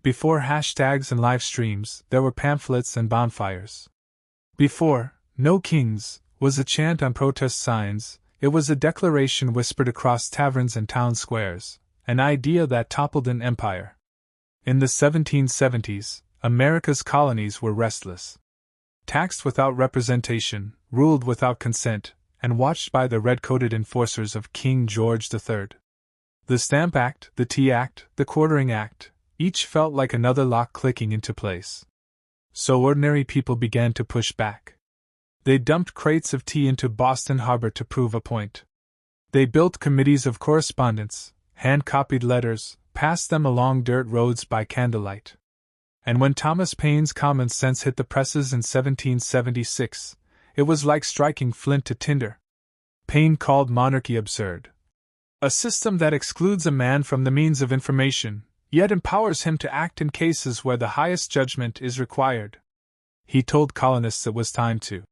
Before hashtags and live streams, there were pamphlets and bonfires. Before "No Kings" was a chant on protest signs, it was a declaration whispered across taverns and town squares, an idea that toppled an empire. In the 1770s, America's colonies were restless. Taxed without representation, ruled without consent, and watched by the red-coated enforcers of King George III. The Stamp Act, the Tea Act, the Quartering Act, each felt like another lock clicking into place. So ordinary people began to push back. They dumped crates of tea into Boston Harbor to prove a point. They built committees of correspondence, hand-copied letters, passed them along dirt roads by candlelight. And when Thomas Paine's Common Sense hit the presses in 1776, it was like striking flint to tinder. Paine called monarchy absurd. A system that excludes a man from the means of information, yet empowers him to act in cases where the highest judgment is required. He told colonists it was time to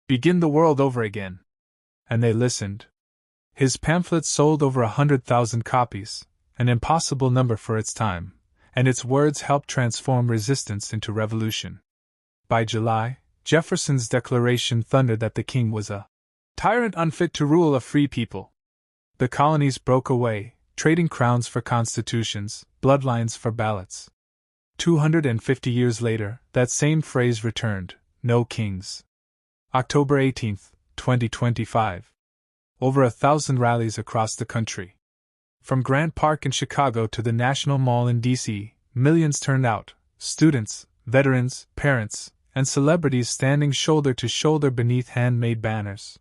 begin the world over again. And they listened. His pamphlets sold over 100,000 copies, an impossible number for its time, and its words helped transform resistance into revolution. By July, Jefferson's declaration thundered that the king was a tyrant unfit to rule a free people. The colonies broke away, trading crowns for constitutions, bloodlines for ballots. 250 years later, that same phrase returned, "No kings." October 18, 2025. Over 1,000 rallies across the country. From Grant Park in Chicago to the National Mall in D.C., millions turned out, students, veterans, parents, and celebrities standing shoulder to shoulder beneath handmade banners.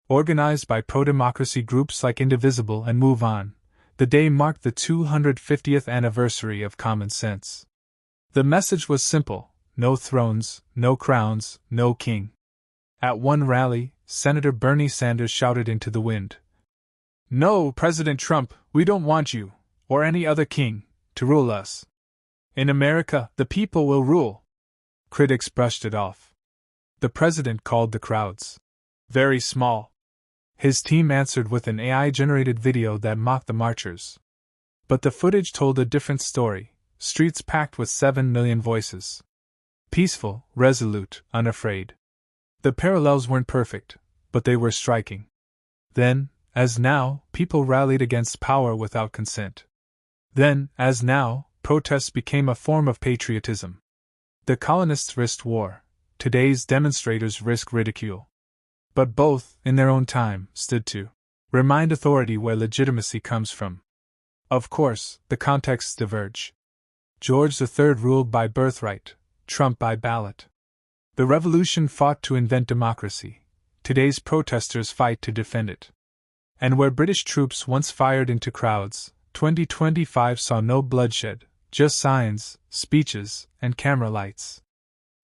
Organized by pro-democracy groups like Indivisible and Move On, the day marked the 250th anniversary of Common Sense. The message was simple: no thrones, no crowns, no king. At one rally, Senator Bernie Sanders shouted into the wind, "No, President Trump, we don't want you, or any other king, to rule us. In America, the people will rule." Critics brushed it off. The president called the crowds very small. His team answered with an AI-generated video that mocked the marchers. But the footage told a different story, streets packed with 7 million voices. Peaceful, resolute, unafraid. The parallels weren't perfect, but they were striking. Then, as now, people rallied against power without consent. Then, as now, protests became a form of patriotism. The colonists risked war. Today's demonstrators risk ridicule. But both, in their own time, stood to remind authority where legitimacy comes from. Of course, the contexts diverge. George III ruled by birthright, Trump by ballot. The revolution fought to invent democracy. Today's protesters fight to defend it. And where British troops once fired into crowds, 2025 saw no bloodshed, just signs, speeches, and camera lights.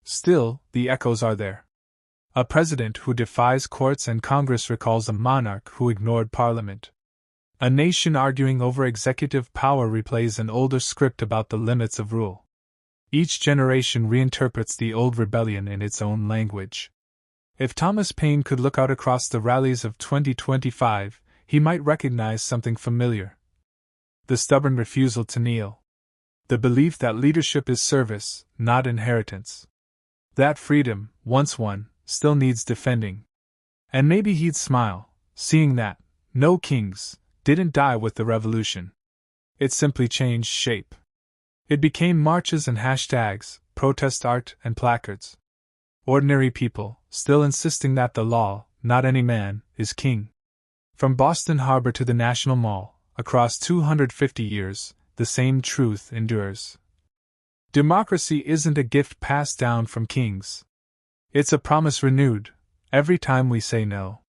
Still, the echoes are there. A president who defies courts and Congress recalls a monarch who ignored Parliament. A nation arguing over executive power replays an older script about the limits of rule. Each generation reinterprets the old rebellion in its own language. If Thomas Paine could look out across the rallies of 2025, he might recognize something familiar. The stubborn refusal to kneel. The belief that leadership is service, not inheritance. That freedom, once won, still needs defending. And maybe he'd smile, seeing that "No Kings" didn't die with the revolution. It simply changed shape. It became marches and hashtags, protest art and placards. Ordinary people, still insisting that the law, not any man, is king. From Boston Harbor to the National Mall, across 250 years, the same truth endures. Democracy isn't a gift passed down from kings. It's a promise renewed, every time we say no.